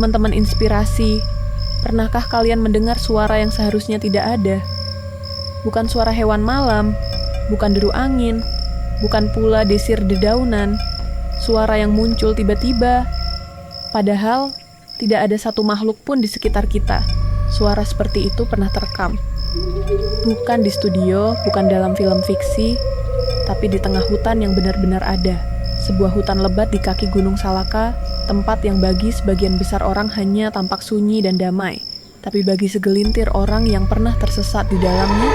Teman-teman inspirasi, pernahkah kalian mendengar suara yang seharusnya tidak ada? Bukan suara hewan malam, bukan deru angin, bukan pula desir dedaunan, suara yang muncul tiba-tiba. Padahal, tidak ada satu makhluk pun di sekitar kita. Suara seperti itu pernah terekam. Bukan di studio, bukan dalam film fiksi, tapi di tengah hutan yang benar-benar ada. Sebuah hutan lebat di kaki Gunung Salaka, tempat yang bagi sebagian besar orang hanya tampak sunyi dan damai. Tapi bagi segelintir orang yang pernah tersesat di dalamnya,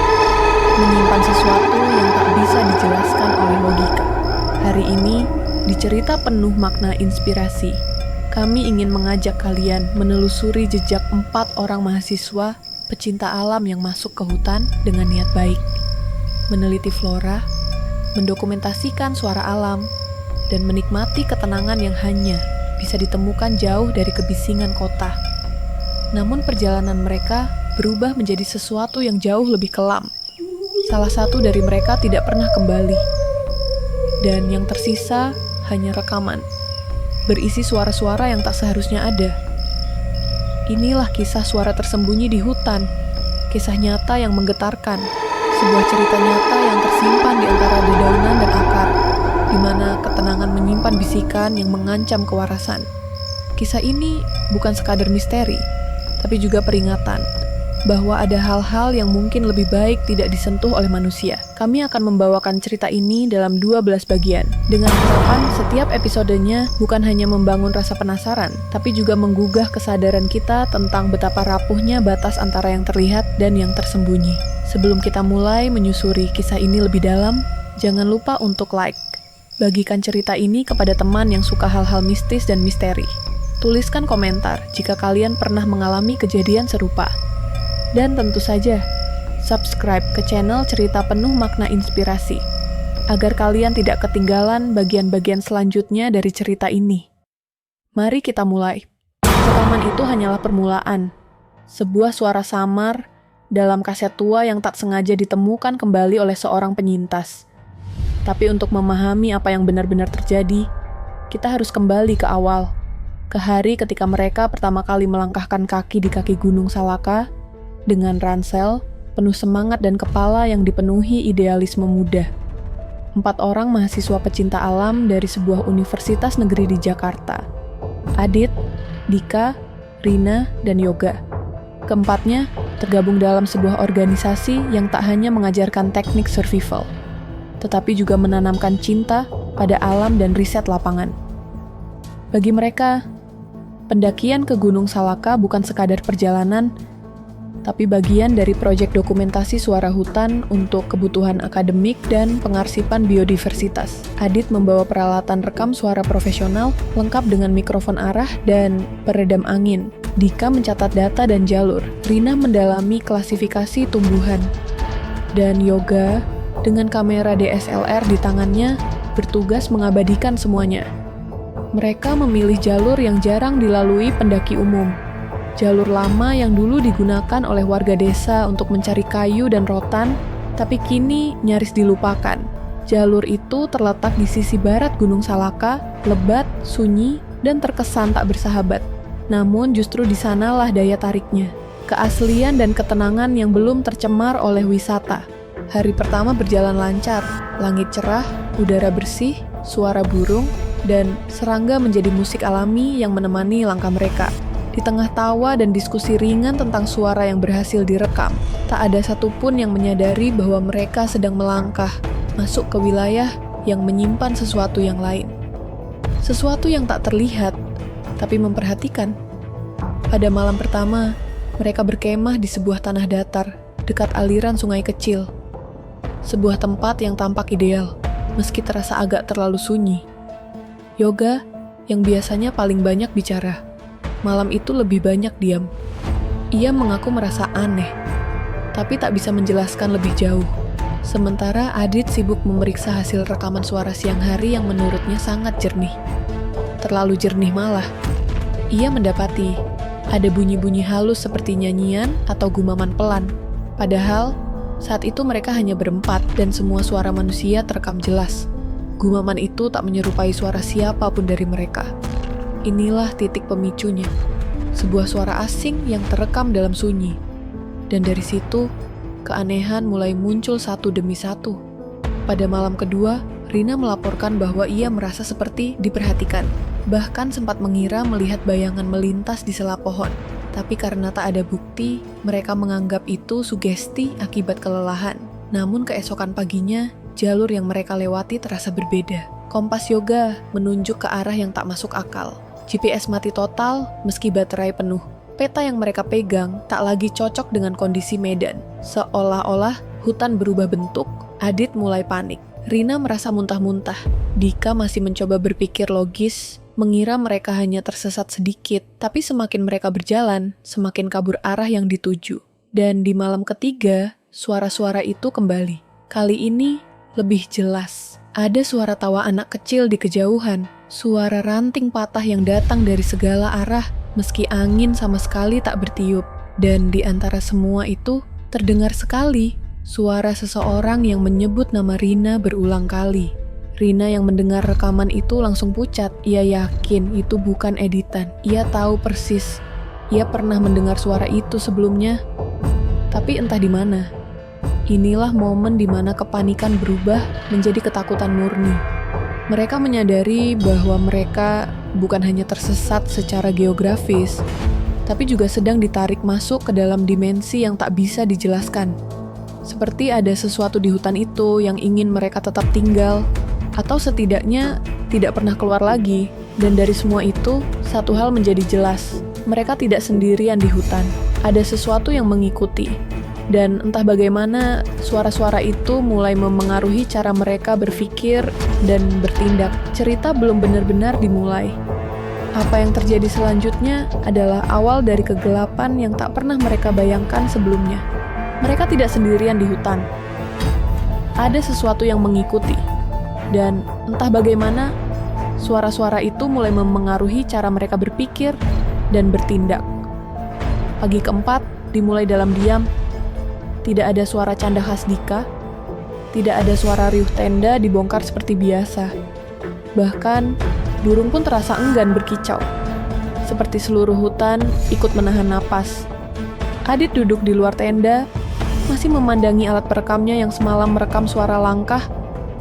menyimpan sesuatu yang tak bisa dijelaskan oleh logika. Hari ini, di cerita penuh makna inspirasi, kami ingin mengajak kalian menelusuri jejak 4 orang mahasiswa pecinta alam yang masuk ke hutan dengan niat baik, meneliti flora, mendokumentasikan suara alam, dan menikmati ketenangan yang hanya bisa ditemukan jauh dari kebisingan kota. Namun perjalanan mereka berubah menjadi sesuatu yang jauh lebih kelam. Salah satu dari mereka tidak pernah kembali, dan yang tersisa hanya rekaman, berisi suara-suara yang tak seharusnya ada. Inilah kisah suara tersembunyi di hutan, kisah nyata yang menggetarkan, sebuah cerita nyata yang tersimpan di antara dedaunan dan akar, di mana ketenangan menyimpan bisikan yang mengancam kewarasan. Kisah ini bukan sekadar misteri, tapi juga peringatan bahwa ada hal-hal yang mungkin lebih baik tidak disentuh oleh manusia. Kami akan membawakan cerita ini dalam 12 bagian, dengan harapan setiap episodenya bukan hanya membangun rasa penasaran, tapi juga menggugah kesadaran kita tentang betapa rapuhnya batas antara yang terlihat dan yang tersembunyi. Sebelum kita mulai menyusuri kisah ini lebih dalam, jangan lupa untuk like. Bagikan cerita ini kepada teman yang suka hal-hal mistis dan misteri. Tuliskan komentar jika kalian pernah mengalami kejadian serupa. Dan tentu saja, subscribe ke channel Cerita Penuh Makna Inspirasi, agar kalian tidak ketinggalan bagian-bagian selanjutnya dari cerita ini. Mari kita mulai. Rekaman itu hanyalah permulaan, sebuah suara samar dalam kaset tua yang tak sengaja ditemukan kembali oleh seorang penyintas. Tapi untuk memahami apa yang benar-benar terjadi, kita harus kembali ke awal, ke hari ketika mereka pertama kali melangkahkan kaki di kaki Gunung Salaka, dengan ransel, penuh semangat dan kepala yang dipenuhi idealisme muda. 4 orang mahasiswa pecinta alam dari sebuah universitas negeri di Jakarta. Adit, Dika, Rina, dan Yoga. Keempatnya tergabung dalam sebuah organisasi yang tak hanya mengajarkan teknik survival, tetapi juga menanamkan cinta pada alam dan riset lapangan. Bagi mereka, pendakian ke Gunung Salaka bukan sekadar perjalanan, tapi bagian dari proyek dokumentasi suara hutan untuk kebutuhan akademik dan pengarsipan biodiversitas. Adit membawa peralatan rekam suara profesional lengkap dengan mikrofon arah dan peredam angin. Dika mencatat data dan jalur. Rina mendalami klasifikasi tumbuhan. Dan Yoga dengan kamera DSLR di tangannya bertugas mengabadikan semuanya. Mereka memilih jalur yang jarang dilalui pendaki umum. Jalur lama yang dulu digunakan oleh warga desa untuk mencari kayu dan rotan, tapi kini nyaris dilupakan. Jalur itu terletak di sisi barat Gunung Salaka, lebat, sunyi, dan terkesan tak bersahabat. Namun justru di sanalah daya tariknya, keaslian dan ketenangan yang belum tercemar oleh wisata. Hari pertama berjalan lancar, langit cerah, udara bersih, suara burung, dan serangga menjadi musik alami yang menemani langkah mereka. Di tengah tawa dan diskusi ringan tentang suara yang berhasil direkam, tak ada satupun yang menyadari bahwa mereka sedang melangkah masuk ke wilayah yang menyimpan sesuatu yang lain. Sesuatu yang tak terlihat, tapi memperhatikan. Pada malam pertama, mereka berkemah di sebuah tanah datar, dekat aliran sungai kecil. Sebuah tempat yang tampak ideal, meski terasa agak terlalu sunyi. Yoga, yang biasanya paling banyak bicara, malam itu lebih banyak diam. Ia mengaku merasa aneh, tapi tak bisa menjelaskan lebih jauh. Sementara Adit sibuk memeriksa hasil rekaman suara siang hari yang menurutnya sangat jernih. Terlalu jernih malah. Ia mendapati ada bunyi-bunyi halus seperti nyanyian atau gumaman pelan. Padahal, saat itu mereka hanya berempat dan semua suara manusia terekam jelas. Gumaman itu tak menyerupai suara siapapun dari mereka. Inilah titik pemicunya. sebuah suara asing yang terekam dalam sunyi. Dan dari situ, keanehan mulai muncul satu demi satu. Pada malam kedua, Rina melaporkan bahwa ia merasa seperti diperhatikan. Bahkan sempat mengira melihat bayangan melintas di sela pohon. Tapi karena tak ada bukti, mereka menganggap itu sugesti akibat kelelahan. Namun keesokan paginya, jalur yang mereka lewati terasa berbeda. Kompas Yoga menunjuk ke arah yang tak masuk akal. GPS mati total meski baterai penuh. Peta yang mereka pegang tak lagi cocok dengan kondisi medan. Seolah-olah hutan berubah bentuk. Adit mulai panik. Rina merasa muntah-muntah. Dika masih mencoba berpikir logis, mengira mereka hanya tersesat sedikit. Tapi semakin mereka berjalan, semakin kabur arah yang dituju. Dan di malam ketiga, suara-suara itu kembali. Kali ini lebih jelas. Ada suara tawa anak kecil di kejauhan. Suara ranting patah yang datang dari segala arah, meski angin sama sekali tak bertiup. Dan di antara semua itu, terdengar sekali suara seseorang yang menyebut nama Rina berulang kali. Rina yang mendengar rekaman itu langsung pucat. Ia yakin itu bukan editan. Ia tahu persis. Ia pernah mendengar suara itu sebelumnya. Tapi entah di mana. Inilah momen di mana kepanikan berubah menjadi ketakutan murni. Mereka menyadari bahwa mereka bukan hanya tersesat secara geografis, tapi juga sedang ditarik masuk ke dalam dimensi yang tak bisa dijelaskan. Seperti ada sesuatu di hutan itu yang ingin mereka tetap tinggal, atau setidaknya tidak pernah keluar lagi. Dan dari semua itu, satu hal menjadi jelas. Mereka tidak sendirian di hutan. Ada sesuatu yang mengikuti. Dan entah bagaimana, suara-suara itu mulai memengaruhi cara mereka berpikir dan bertindak. Cerita belum benar-benar dimulai. Apa yang terjadi selanjutnya adalah awal dari kegelapan yang tak pernah mereka bayangkan sebelumnya. Mereka tidak sendirian di hutan. Ada sesuatu yang mengikuti. Dan entah bagaimana, suara-suara itu mulai memengaruhi cara mereka berpikir dan bertindak. Pagi keempat dimulai dalam diam. Tidak ada suara canda khas Dika. Tidak ada suara riuh tenda dibongkar seperti biasa. Bahkan, burung pun terasa enggan berkicau. Seperti seluruh hutan ikut menahan napas. Adit duduk di luar tenda, masih memandangi alat perekamnya yang semalam merekam suara langkah,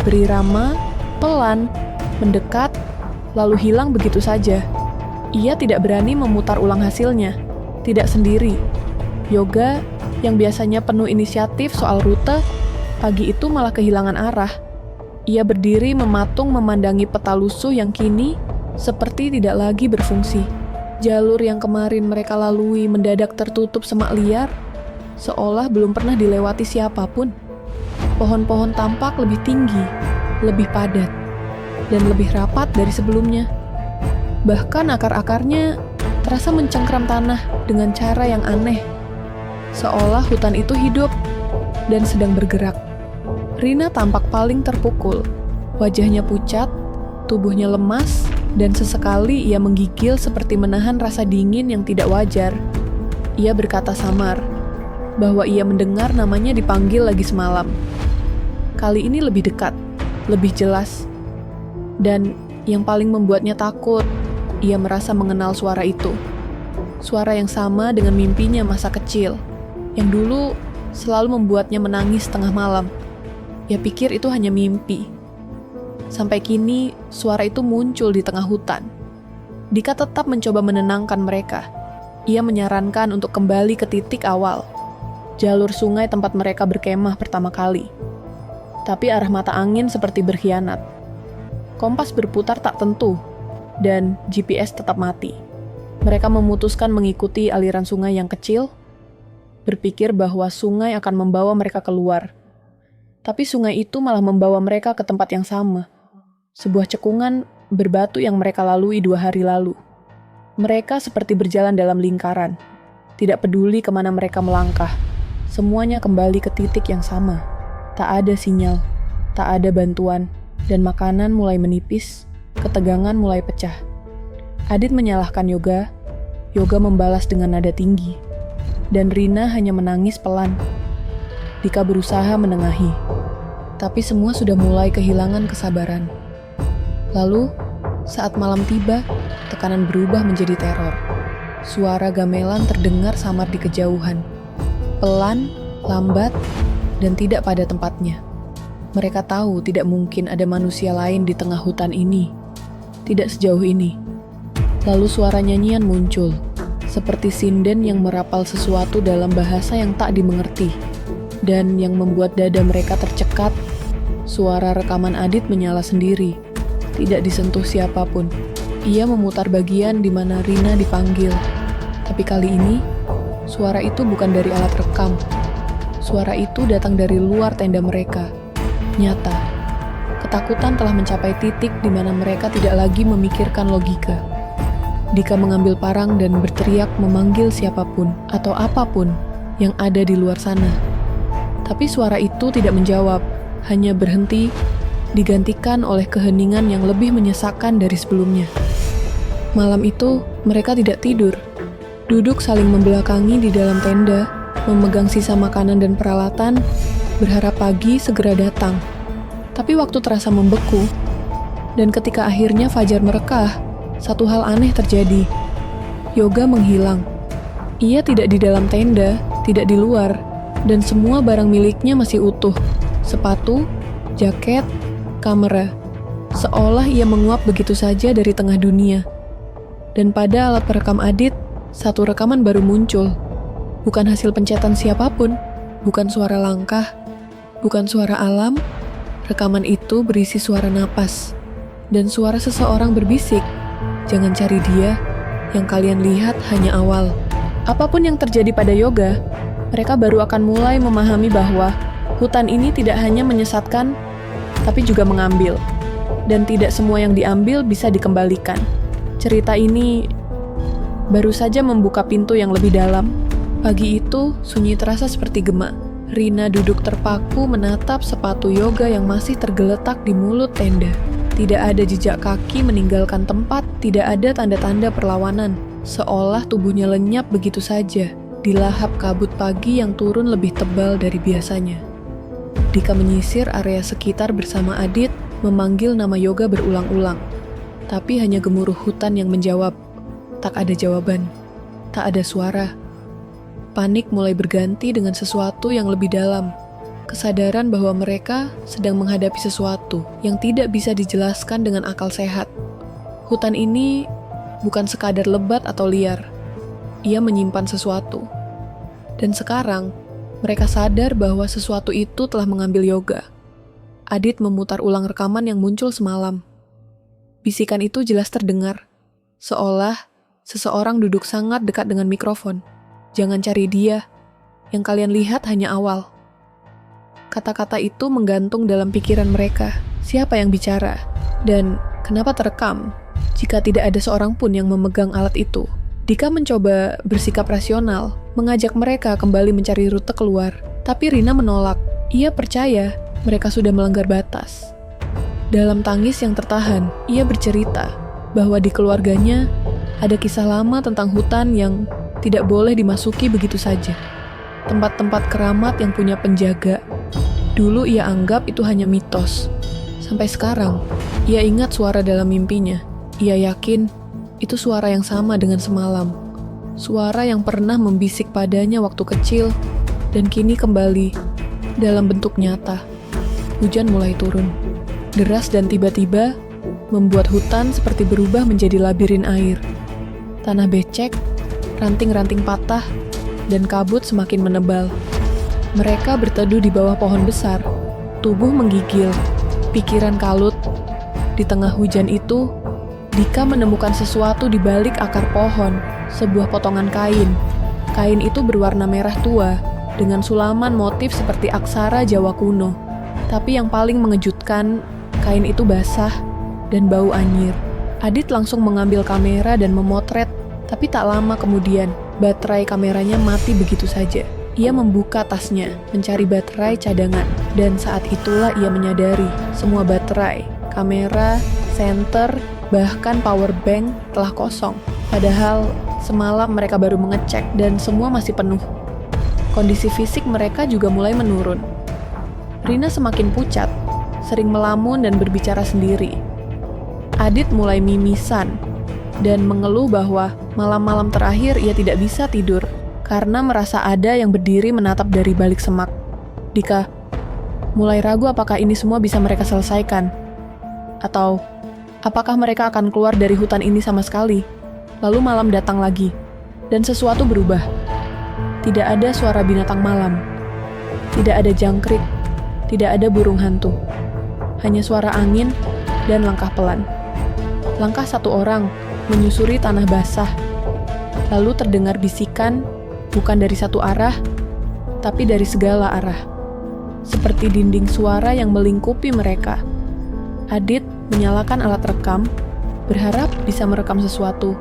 berirama, pelan, mendekat, lalu hilang begitu saja. Ia tidak berani memutar ulang hasilnya. Tidak sendiri. Yoga yang biasanya penuh inisiatif soal rute, pagi itu malah kehilangan arah. Ia berdiri mematung memandangi peta lusuh yang kini seperti tidak lagi berfungsi. Jalur yang kemarin mereka lalui mendadak tertutup semak liar, seolah belum pernah dilewati siapapun. Pohon-pohon tampak lebih tinggi, lebih padat, dan lebih rapat dari sebelumnya. Bahkan akar-akarnya terasa mencengkram tanah dengan cara yang aneh. Seolah hutan itu hidup dan sedang bergerak. Rina tampak paling terpukul. Wajahnya pucat, tubuhnya lemas, dan sesekali ia menggigil seperti menahan rasa dingin yang tidak wajar. Ia berkata samar bahwa ia mendengar namanya dipanggil lagi semalam. Kali ini lebih dekat, lebih jelas. Dan yang paling membuatnya takut, ia merasa mengenal suara itu. Suara yang sama dengan mimpinya masa kecil, yang dulu selalu membuatnya menangis tengah malam. Ia pikir itu hanya mimpi. Sampai kini, suara itu muncul di tengah hutan. Dika tetap mencoba menenangkan mereka. Ia menyarankan untuk kembali ke titik awal, jalur sungai tempat mereka berkemah pertama kali. Tapi arah mata angin seperti berkhianat. Kompas berputar tak tentu, dan GPS tetap mati. Mereka memutuskan mengikuti aliran sungai yang kecil, berpikir bahwa sungai akan membawa mereka keluar. Tapi sungai itu malah membawa mereka ke tempat yang sama. Sebuah cekungan berbatu yang mereka lalui 2 hari lalu. Mereka seperti berjalan dalam lingkaran. Tidak peduli kemana mereka melangkah. Semuanya kembali ke titik yang sama. Tak ada sinyal, tak ada bantuan, dan makanan mulai menipis, ketegangan mulai pecah. Adit menyalahkan Yoga. Yoga membalas dengan nada tinggi. Dan Rina hanya menangis pelan. Dika berusaha menengahi, tapi semua sudah mulai kehilangan kesabaran. Lalu, saat malam tiba, tekanan berubah menjadi teror. suara gamelan terdengar samar di kejauhan. Pelan, lambat, dan tidak pada tempatnya. Mereka tahu tidak mungkin ada manusia lain di tengah hutan ini. Tidak sejauh ini. Lalu suara nyanyian muncul, seperti sinden yang merapal sesuatu dalam bahasa yang tak dimengerti. Dan yang membuat dada mereka tercekat, suara rekaman Adit menyala sendiri, tidak disentuh siapapun. Ia memutar bagian di mana Rina dipanggil. Tapi kali ini, suara itu bukan dari alat rekam. Suara itu datang dari luar tenda mereka. Nyata, ketakutan telah mencapai titik di mana mereka tidak lagi memikirkan logika. Dika mengambil parang dan berteriak memanggil siapapun atau apapun yang ada di luar sana. Tapi suara itu tidak menjawab, hanya berhenti, digantikan oleh keheningan yang lebih menyesakkan dari sebelumnya. Malam itu, mereka tidak tidur. Duduk saling membelakangi di dalam tenda, memegang sisa makanan dan peralatan, berharap pagi segera datang. Tapi waktu terasa membeku, dan ketika akhirnya fajar merekah, satu hal aneh terjadi. Yoga menghilang. Ia tidak di dalam tenda, tidak di luar, dan semua barang miliknya masih utuh. Sepatu, jaket, kamera. Seolah ia menguap begitu saja dari tengah dunia. Dan pada alat perekam Adit, satu rekaman baru muncul. Bukan hasil pencetan siapapun, bukan suara langkah, bukan suara alam. Rekaman itu berisi suara napas dan suara seseorang berbisik, "Jangan cari dia, yang kalian lihat hanya awal." Apapun yang terjadi pada Yoga, mereka baru akan mulai memahami bahwa hutan ini tidak hanya menyesatkan, tapi juga mengambil. Dan tidak semua yang diambil bisa dikembalikan. Cerita ini baru saja membuka pintu yang lebih dalam. Pagi itu, sunyi terasa seperti gema. Rina duduk terpaku menatap sepatu Yoga yang masih tergeletak di mulut tenda. Tidak ada jejak kaki meninggalkan tempat, tidak ada tanda-tanda perlawanan. Seolah tubuhnya lenyap begitu saja, dilahap kabut pagi yang turun lebih tebal dari biasanya. Dika menyisir area sekitar bersama Adit, memanggil nama Yoga berulang-ulang. Tapi hanya gemuruh hutan yang menjawab. Tak ada jawaban, tak ada suara. Panik mulai berganti dengan sesuatu yang lebih dalam. Kesadaran bahwa mereka sedang menghadapi sesuatu yang tidak bisa dijelaskan dengan akal sehat. Hutan ini bukan sekadar lebat atau liar. Ia menyimpan sesuatu. Dan sekarang, mereka sadar bahwa sesuatu itu telah mengambil Yoga. Adit memutar ulang rekaman yang muncul semalam. Bisikan itu jelas terdengar, seolah seseorang duduk sangat dekat dengan mikrofon. "Jangan cari dia, yang kalian lihat hanya awal." Kata-kata itu menggantung dalam pikiran mereka. Siapa yang bicara? Dan kenapa terekam? Jika tidak ada seorang pun yang memegang alat itu. Dika mencoba bersikap rasional, mengajak mereka kembali mencari rute keluar. Tapi Rina menolak. Ia percaya mereka sudah melanggar batas. Dalam tangis yang tertahan, ia bercerita bahwa di keluarganya ada kisah lama tentang hutan yang tidak boleh dimasuki begitu saja. Tempat-tempat keramat yang punya penjaga. Dulu ia anggap itu hanya mitos. Sampai sekarang, ia ingat suara dalam mimpinya. Ia yakin itu suara yang sama dengan semalam. Suara yang pernah membisik padanya waktu kecil dan kini kembali dalam bentuk nyata. Hujan mulai turun. Deras dan tiba-tiba membuat hutan seperti berubah menjadi labirin air. Tanah becek, ranting-ranting patah, dan kabut semakin menebal. Mereka berteduh di bawah pohon besar, tubuh menggigil, pikiran kalut. Di tengah hujan itu, Dika menemukan sesuatu di balik akar pohon, sebuah potongan kain. Kain itu berwarna merah tua, dengan sulaman motif seperti aksara Jawa kuno. Tapi yang paling mengejutkan, kain itu basah dan bau anyir. Adit langsung mengambil kamera dan memotret, tapi tak lama kemudian, baterai kameranya mati begitu saja. Ia membuka tasnya, mencari baterai cadangan, dan saat itulah ia menyadari semua baterai, kamera, senter, bahkan power bank telah kosong. Padahal semalam mereka baru mengecek dan semua masih penuh. Kondisi fisik mereka juga mulai menurun. Rina semakin pucat, sering melamun dan berbicara sendiri. Adit mulai mimisan, dan mengeluh bahwa malam-malam terakhir ia tidak bisa tidur karena merasa ada yang berdiri menatap dari balik semak. Dika mulai ragu apakah ini semua bisa mereka selesaikan, atau apakah mereka akan keluar dari hutan ini sama sekali. Lalu malam datang lagi, dan sesuatu berubah. Tidak ada suara binatang malam, tidak ada jangkrik, tidak ada burung hantu. Hanya suara angin dan langkah pelan. Langkah satu orang menyusuri tanah basah. Lalu terdengar bisikan, bukan dari satu arah, tapi dari segala arah. Seperti dinding suara yang melingkupi mereka. Adit menyalakan alat rekam, berharap bisa merekam sesuatu.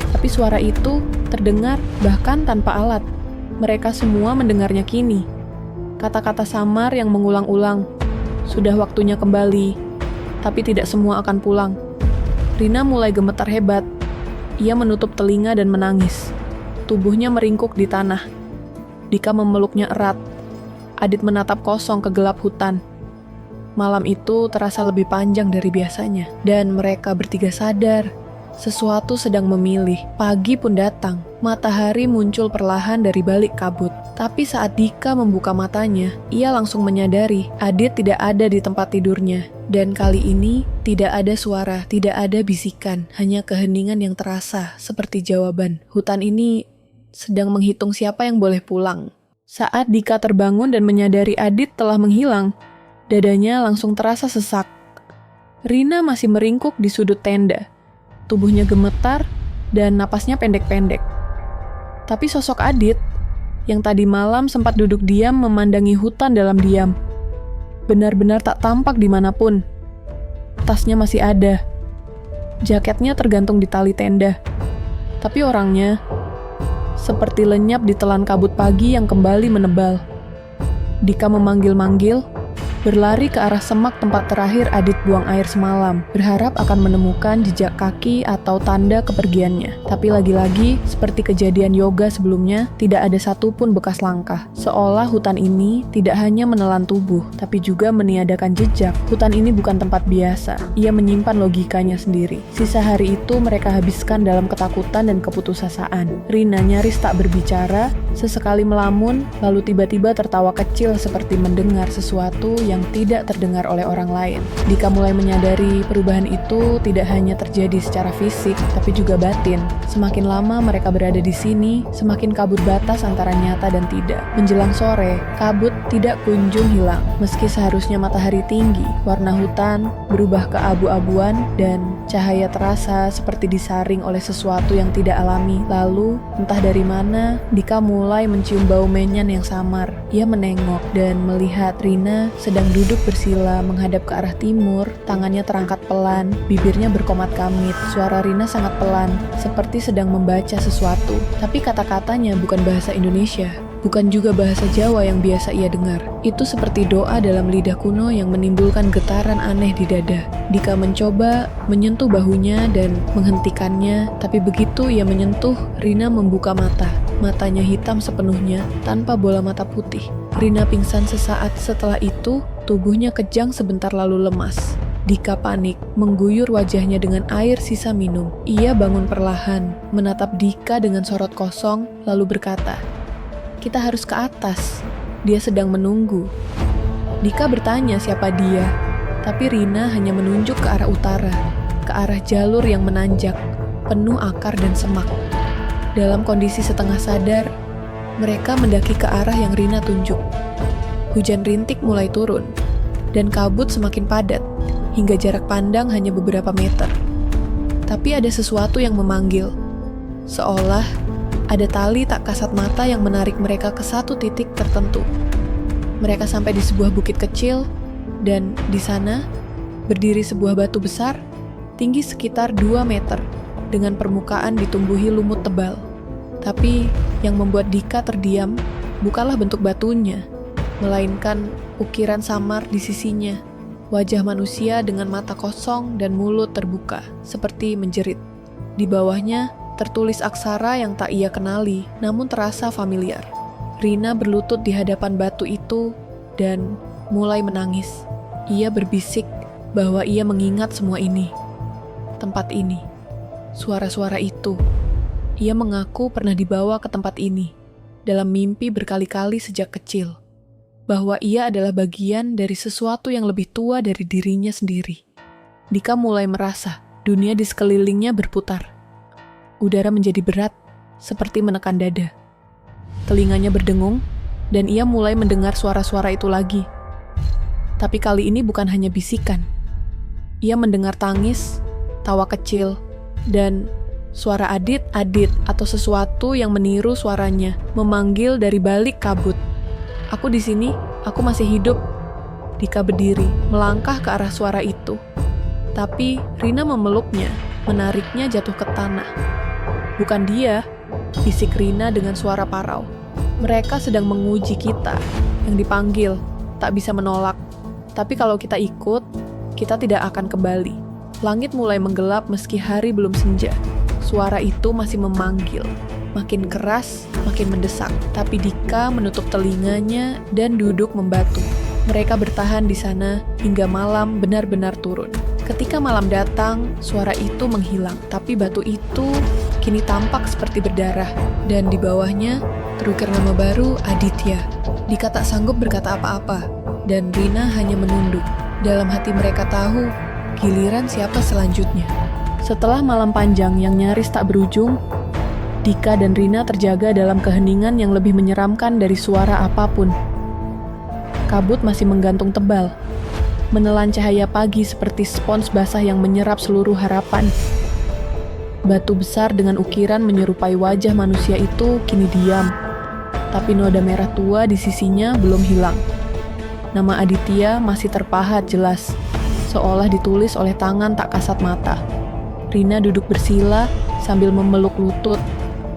Tapi suara itu terdengar bahkan tanpa alat. Mereka semua mendengarnya kini. Kata-kata samar yang mengulang-ulang. Sudah waktunya kembali, tapi tidak semua akan pulang. Rina mulai gemetar hebat. Ia menutup telinga dan menangis. Tubuhnya meringkuk di tanah. Dika memeluknya erat. Adit menatap kosong ke gelap hutan. Malam itu terasa lebih panjang dari biasanya. Dan mereka bertiga sadar, sesuatu sedang memilih. Pagi pun datang. Matahari muncul perlahan dari balik kabut. Tapi saat Dika membuka matanya, ia langsung menyadari Adit tidak ada di tempat tidurnya. Dan kali ini tidak ada suara, tidak ada bisikan, hanya keheningan yang terasa seperti jawaban. Hutan ini sedang menghitung siapa yang boleh pulang. Saat Dika terbangun dan menyadari Adit telah menghilang, dadanya langsung terasa sesak. Rina masih meringkuk di sudut tenda. Tubuhnya gemetar dan napasnya pendek-pendek. Tapi sosok Adit, yang tadi malam sempat duduk diam memandangi hutan dalam diam, benar-benar tak tampak dimanapun. Tasnya masih ada. Jaketnya tergantung di tali tenda. Tapi orangnya seperti lenyap di telan kabut pagi yang kembali menebal. Dika memanggil-manggil, berlari ke arah semak tempat terakhir Adit buang air semalam, berharap akan menemukan jejak kaki atau tanda kepergiannya. Tapi lagi-lagi, seperti kejadian yoga sebelumnya, tidak ada satupun bekas langkah. Seolah hutan ini tidak hanya menelan tubuh, tapi juga meniadakan jejak. Hutan ini bukan tempat biasa. Ia menyimpan logikanya sendiri. Sisa hari itu mereka habiskan dalam ketakutan dan keputusasaan. Rina nyaris tak berbicara, sesekali melamun, lalu tiba-tiba tertawa kecil seperti mendengar sesuatu yang tidak terdengar oleh orang lain. Dika mulai menyadari perubahan itu tidak hanya terjadi secara fisik, tapi juga batin. Semakin lama mereka berada di sini, semakin kabut batas antara nyata dan tidak. Menjelang sore, kabut tidak kunjung hilang. Meski seharusnya matahari tinggi, warna hutan berubah keabu-abuan dan cahaya terasa seperti disaring oleh sesuatu yang tidak alami. Lalu, entah dari mana, Dika mulai mencium bau menyan yang samar. Ia menengok dan melihat Rina sedang duduk bersila menghadap ke arah timur, tangannya terangkat pelan, bibirnya berkomat kamit. Suara Rina sangat pelan, seperti sedang membaca sesuatu. Tapi kata-katanya bukan bahasa Indonesia, bukan juga bahasa Jawa yang biasa ia dengar. Itu seperti doa dalam lidah kuno yang menimbulkan getaran aneh di dada. Dika mencoba menyentuh bahunya dan menghentikannya, tapi begitu ia menyentuh, Rina membuka mata. Matanya hitam sepenuhnya, tanpa bola mata putih. Rina pingsan sesaat setelah itu, tubuhnya kejang sebentar lalu lemas. Dika panik, mengguyur wajahnya dengan air sisa minum. Ia bangun perlahan, menatap Dika dengan sorot kosong, lalu berkata, "Kita harus ke atas. Dia sedang menunggu." Dika bertanya siapa dia, tapi Rina hanya menunjuk ke arah utara, ke arah jalur yang menanjak, penuh akar dan semak. Dalam kondisi setengah sadar, mereka mendaki ke arah yang Rina tunjuk. Hujan rintik mulai turun, dan kabut semakin padat, hingga jarak pandang hanya beberapa meter. Tapi ada sesuatu yang memanggil, seolah ada tali tak kasat mata yang menarik mereka ke satu titik tertentu. Mereka sampai di sebuah bukit kecil, dan di sana berdiri sebuah batu besar, tinggi sekitar 2 meter, dengan permukaan ditumbuhi lumut tebal. Tapi yang membuat Dika terdiam bukanlah bentuk batunya, melainkan ukiran samar di sisinya. Wajah manusia dengan mata kosong dan mulut terbuka, seperti menjerit. Di bawahnya tertulis aksara yang tak ia kenali, namun terasa familiar. Rina berlutut di hadapan batu itu dan mulai menangis. Ia berbisik bahwa ia mengingat semua ini, tempat ini, Suara-suara itu. Ia mengaku pernah dibawa ke tempat ini dalam mimpi berkali-kali sejak kecil, bahwa ia adalah bagian dari sesuatu yang lebih tua dari dirinya sendiri. Dika mulai merasa dunia di sekelilingnya berputar. Udara menjadi berat, seperti menekan dada. Telinganya berdengung, dan ia mulai mendengar suara-suara itu lagi. Tapi kali ini bukan hanya bisikan. Ia mendengar tangis, tawa kecil, dan suara adit-adit atau sesuatu yang meniru suaranya, memanggil dari balik kabut. "Aku di sini, aku masih hidup." Dika berdiri, melangkah ke arah suara itu. Tapi Rina memeluknya, menariknya jatuh ke tanah. "Bukan dia," bisik Rina dengan suara parau. "Mereka sedang menguji kita, yang dipanggil, tak bisa menolak. Tapi kalau kita ikut, kita tidak akan kembali." Langit mulai menggelap meski hari belum senja. Suara itu masih memanggil, makin keras, makin mendesak. Tapi Dika menutup telinganya dan duduk membatu. Mereka bertahan di sana hingga malam benar-benar turun. Ketika malam datang, suara itu menghilang. Tapi batu itu kini tampak seperti berdarah. Dan di bawahnya terukir nama baru, Aditya. Dika tak sanggup berkata apa-apa. Dan Rina hanya menunduk. Dalam hati mereka tahu, giliran siapa selanjutnya. Setelah malam panjang yang nyaris tak berujung, Dika dan Rina terjaga dalam keheningan yang lebih menyeramkan dari suara apapun. Kabut masih menggantung tebal, menelan cahaya pagi seperti spons basah yang menyerap seluruh harapan. Batu besar dengan ukiran menyerupai wajah manusia itu kini diam, tapi noda merah tua di sisinya belum hilang. Nama Aditya masih terpahat jelas, seolah ditulis oleh tangan tak kasat mata. Rina duduk bersila sambil memeluk lutut,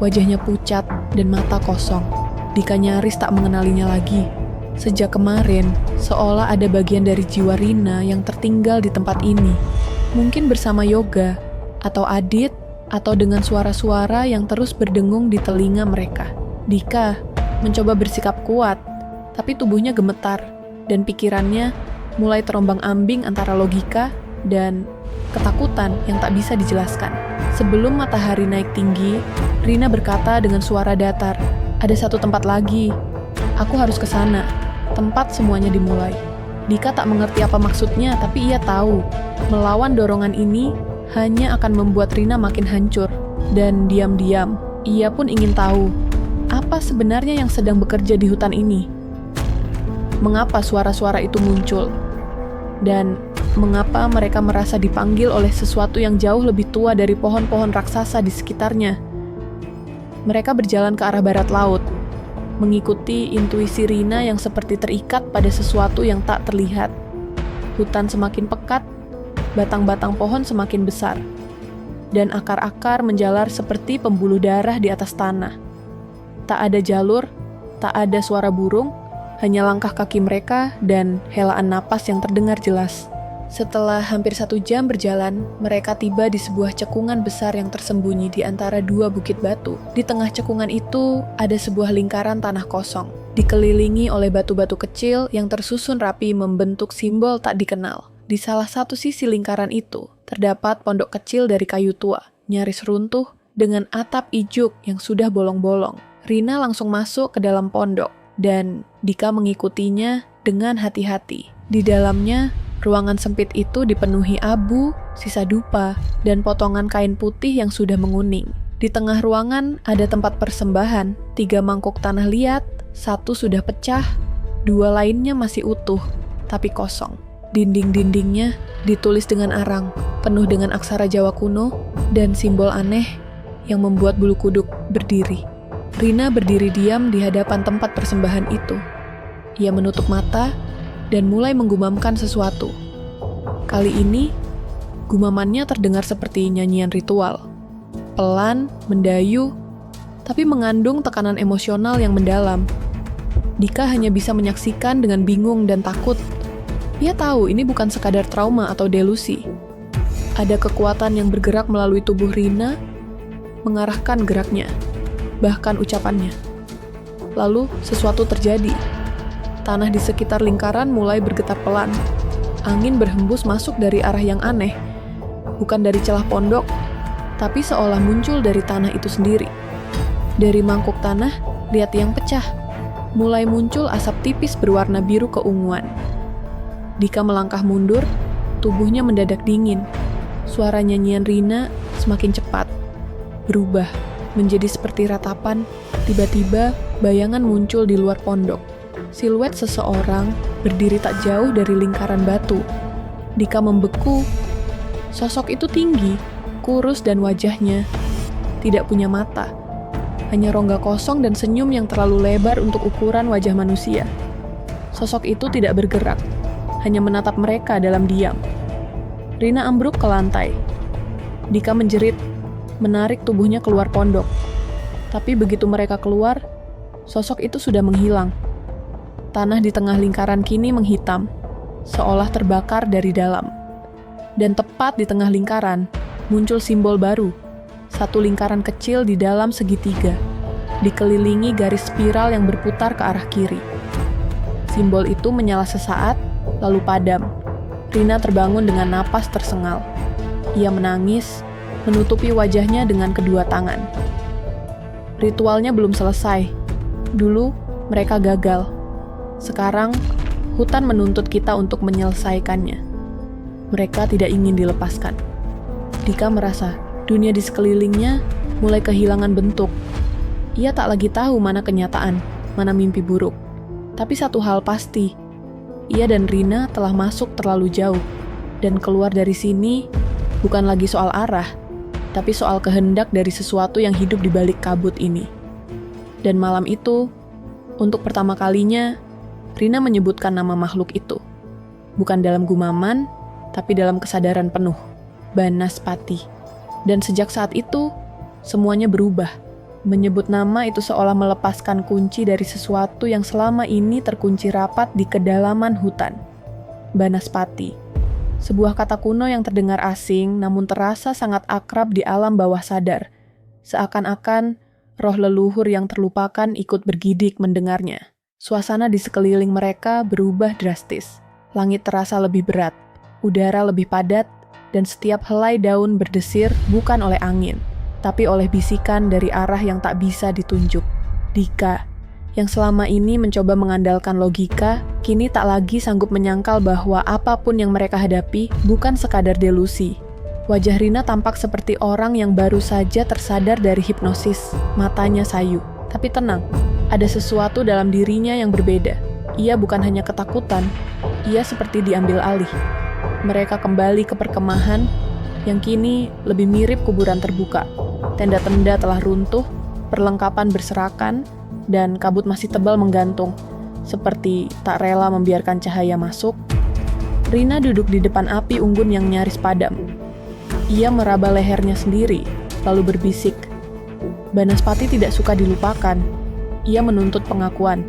wajahnya pucat dan mata kosong. Dika nyaris tak mengenalinya lagi. Sejak kemarin, seolah ada bagian dari jiwa Rina yang tertinggal di tempat ini. Mungkin bersama Yoga, atau Adit, atau dengan suara-suara yang terus berdengung di telinga mereka. Dika mencoba bersikap kuat, tapi tubuhnya gemetar, dan pikirannya mulai terombang-ambing antara logika dan ketakutan yang tak bisa dijelaskan. Sebelum matahari naik tinggi, Rina berkata dengan suara datar, "Ada satu tempat lagi. Aku harus ke sana. Tempat semuanya dimulai." Dika tak mengerti apa maksudnya, tapi ia tahu melawan dorongan ini hanya akan membuat Rina makin hancur. Dan diam-diam, ia pun ingin tahu apa sebenarnya yang sedang bekerja di hutan ini. Mengapa suara-suara itu muncul? Dan mengapa mereka merasa dipanggil oleh sesuatu yang jauh lebih tua dari pohon-pohon raksasa di sekitarnya? Mereka berjalan ke arah barat laut, mengikuti intuisi Rina yang seperti terikat pada sesuatu yang tak terlihat. Hutan semakin pekat, batang-batang pohon semakin besar, dan akar-akar menjalar seperti pembuluh darah di atas tanah. Tak ada jalur, tak ada suara burung, hanya langkah kaki mereka dan helaan napas yang terdengar jelas. Setelah hampir 1 jam berjalan, mereka tiba di sebuah cekungan besar yang tersembunyi di antara 2 bukit batu. Di tengah cekungan itu, ada sebuah lingkaran tanah kosong, dikelilingi oleh batu-batu kecil yang tersusun rapi membentuk simbol tak dikenal. Di salah satu sisi lingkaran itu, terdapat pondok kecil dari kayu tua, nyaris runtuh, dengan atap ijuk yang sudah bolong-bolong. Rina langsung masuk ke dalam pondok, dan Dika mengikutinya dengan hati-hati. Di dalamnya, ruangan sempit itu dipenuhi abu, sisa dupa, dan potongan kain putih yang sudah menguning. Di tengah ruangan ada tempat persembahan, 3 mangkuk tanah liat, 1 sudah pecah, 2 lainnya masih utuh, tapi kosong. Dinding-dindingnya ditulis dengan arang, penuh dengan aksara Jawa kuno, dan simbol aneh yang membuat bulu kuduk berdiri. Rina berdiri diam di hadapan tempat persembahan itu. Ia menutup mata dan mulai menggumamkan sesuatu. Kali ini, gumamannya terdengar seperti nyanyian ritual. Pelan, mendayu, tapi mengandung tekanan emosional yang mendalam. Dika hanya bisa menyaksikan dengan bingung dan takut. Ia tahu ini bukan sekadar trauma atau delusi. Ada kekuatan yang bergerak melalui tubuh Rina, mengarahkan geraknya, bahkan ucapannya. Lalu, sesuatu terjadi. Tanah di sekitar lingkaran mulai bergetar pelan. Angin berhembus masuk dari arah yang aneh, bukan dari celah pondok, tapi seolah muncul dari tanah itu sendiri. Dari mangkuk tanah, lihat yang pecah. Mulai muncul asap tipis berwarna biru keunguan. Dika melangkah mundur, tubuhnya mendadak dingin. Suara nyanyian Rina semakin cepat, berubah menjadi seperti ratapan. Tiba-tiba bayangan muncul di luar pondok. Siluet seseorang berdiri tak jauh dari lingkaran batu. Dika membeku. Sosok itu tinggi, kurus dan wajahnya tidak punya mata. Hanya rongga kosong dan senyum yang terlalu lebar untuk ukuran wajah manusia. Sosok itu tidak bergerak, hanya menatap mereka dalam diam. Rina ambruk ke lantai. Dika menjerit, menarik tubuhnya keluar pondok. Tapi begitu mereka keluar, sosok itu sudah menghilang. Tanah di tengah lingkaran kini menghitam, seolah terbakar dari dalam. Dan tepat di tengah lingkaran, muncul simbol baru. Satu lingkaran kecil di dalam segitiga, dikelilingi garis spiral yang berputar ke arah kiri. Simbol itu menyala sesaat, lalu padam. Rina terbangun dengan napas tersengal. Ia menangis, menutupi wajahnya dengan kedua tangan. Ritualnya belum selesai. Dulu, mereka gagal. Sekarang, hutan menuntut kita untuk menyelesaikannya. Mereka tidak ingin dilepaskan. Dika merasa dunia di sekelilingnya mulai kehilangan bentuk. Ia tak lagi tahu mana kenyataan, mana mimpi buruk. Tapi satu hal pasti, ia dan Rina telah masuk terlalu jauh. Dan keluar dari sini bukan lagi soal arah, tapi soal kehendak dari sesuatu yang hidup di balik kabut ini. Dan malam itu, untuk pertama kalinya, Rina menyebutkan nama makhluk itu. Bukan dalam gumaman, tapi dalam kesadaran penuh. Banaspati. Dan sejak saat itu, semuanya berubah. Menyebut nama itu seolah melepaskan kunci dari sesuatu yang selama ini terkunci rapat di kedalaman hutan. Banaspati. Sebuah kata kuno yang terdengar asing namun terasa sangat akrab di alam bawah sadar. Seakan-akan roh leluhur yang terlupakan ikut bergidik mendengarnya. Suasana di sekeliling mereka berubah drastis. Langit terasa lebih berat, udara lebih padat, dan setiap helai daun berdesir bukan oleh angin, tapi oleh bisikan dari arah yang tak bisa ditunjuk. Dika, yang selama ini mencoba mengandalkan logika, kini tak lagi sanggup menyangkal bahwa apapun yang mereka hadapi bukan sekadar delusi. Wajah Rina tampak seperti orang yang baru saja tersadar dari hipnosis. Matanya sayu, tapi tenang. Ada sesuatu dalam dirinya yang berbeda. Ia bukan hanya ketakutan, ia seperti diambil alih. Mereka kembali ke perkemahan yang kini lebih mirip kuburan terbuka. Tenda-tenda telah runtuh, perlengkapan berserakan, dan kabut masih tebal menggantung, seperti tak rela membiarkan cahaya masuk. Rina duduk di depan api unggun yang nyaris padam. Ia meraba lehernya sendiri, lalu berbisik. Banaspati tidak suka dilupakan. Ia menuntut pengakuan.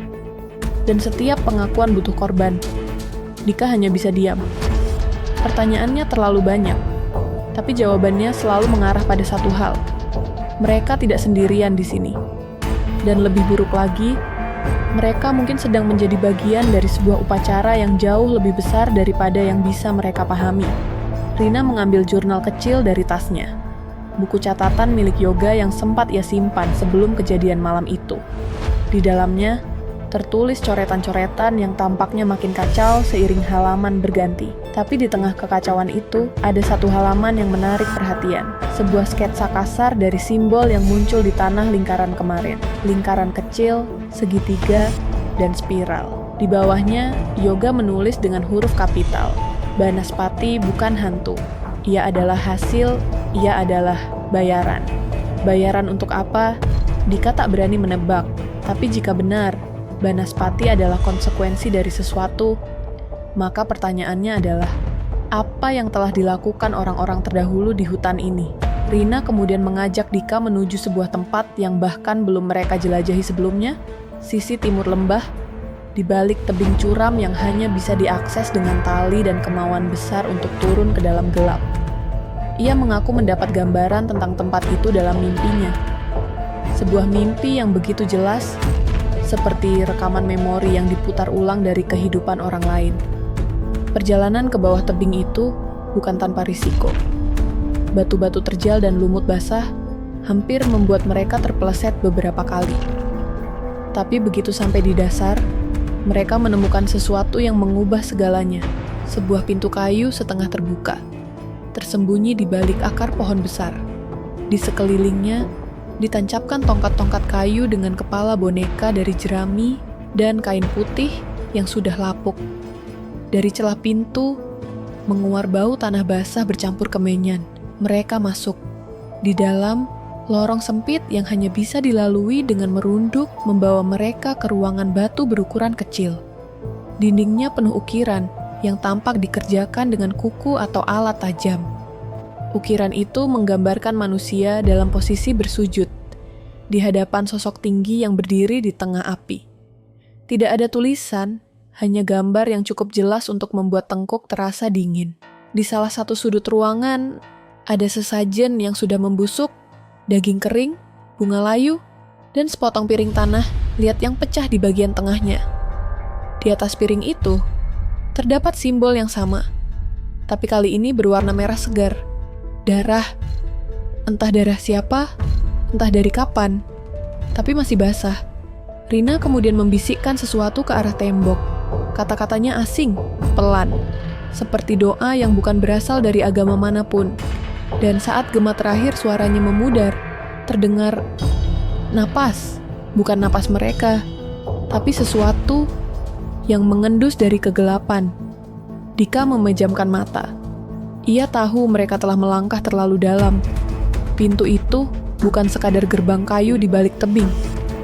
Dan setiap pengakuan butuh korban. Dika hanya bisa diam. Pertanyaannya terlalu banyak, tapi jawabannya selalu mengarah pada satu hal. Mereka tidak sendirian di sini. Dan lebih buruk lagi, mereka mungkin sedang menjadi bagian dari sebuah upacara yang jauh lebih besar daripada yang bisa mereka pahami. Rina mengambil jurnal kecil dari tasnya. Buku catatan milik yoga yang sempat ia simpan sebelum kejadian malam itu. Di dalamnya, tertulis coretan-coretan yang tampaknya makin kacau seiring halaman berganti. Tapi di tengah kekacauan itu, ada satu halaman yang menarik perhatian. Sebuah sketsa kasar dari simbol yang muncul di tanah lingkaran kemarin. Lingkaran kecil, segitiga, dan spiral. Di bawahnya, yoga menulis dengan huruf kapital. Banaspati bukan hantu. Ia adalah hasil, ia adalah bayaran. Bayaran untuk apa? Dika tak berani menebak. Tapi jika benar, Banaspati adalah konsekuensi dari sesuatu, maka pertanyaannya adalah, apa yang telah dilakukan orang-orang terdahulu di hutan ini? Rina kemudian mengajak Dika menuju sebuah tempat yang bahkan belum mereka jelajahi sebelumnya, sisi timur lembah, di balik tebing curam yang hanya bisa diakses dengan tali dan kemauan besar untuk turun ke dalam gelap. Ia mengaku mendapat gambaran tentang tempat itu dalam mimpinya. Sebuah mimpi yang begitu jelas, seperti rekaman memori yang diputar ulang dari kehidupan orang lain. Perjalanan ke bawah tebing itu bukan tanpa risiko. batu-batu terjal dan lumut basah hampir membuat mereka terpeleset beberapa kali. Tapi begitu sampai di dasar, mereka menemukan sesuatu yang mengubah segalanya. Sebuah pintu kayu setengah terbuka, tersembunyi di balik akar pohon besar. Di sekelilingnya, ditancapkan tongkat-tongkat kayu dengan kepala boneka dari jerami dan kain putih yang sudah lapuk. Dari celah pintu, menguar bau tanah basah bercampur kemenyan. Mereka masuk. Di dalam, lorong sempit yang hanya bisa dilalui dengan merunduk membawa mereka ke ruangan batu berukuran kecil. Dindingnya penuh ukiran yang tampak dikerjakan dengan kuku atau alat tajam. Ukiran itu menggambarkan manusia dalam posisi bersujud di hadapan sosok tinggi yang berdiri di tengah api. Tidak ada tulisan, hanya gambar yang cukup jelas untuk membuat tengkuk terasa dingin. Di salah satu sudut ruangan, ada sesajen yang sudah membusuk, daging kering, bunga layu, dan sepotong piring tanah liat yang pecah di bagian tengahnya. Di atas piring itu, terdapat simbol yang sama, tapi kali ini berwarna merah segar. Darah. Entah darah siapa, entah dari kapan, tapi masih basah. Rina kemudian membisikkan sesuatu ke arah tembok. Kata-katanya asing, pelan, seperti doa yang bukan berasal dari agama manapun. Dan saat gema terakhir suaranya memudar, terdengar napas, bukan napas mereka, tapi sesuatu yang mengendus dari kegelapan. Dika memejamkan mata. Ia tahu mereka telah melangkah terlalu dalam. Pintu itu bukan sekadar gerbang kayu di balik tebing.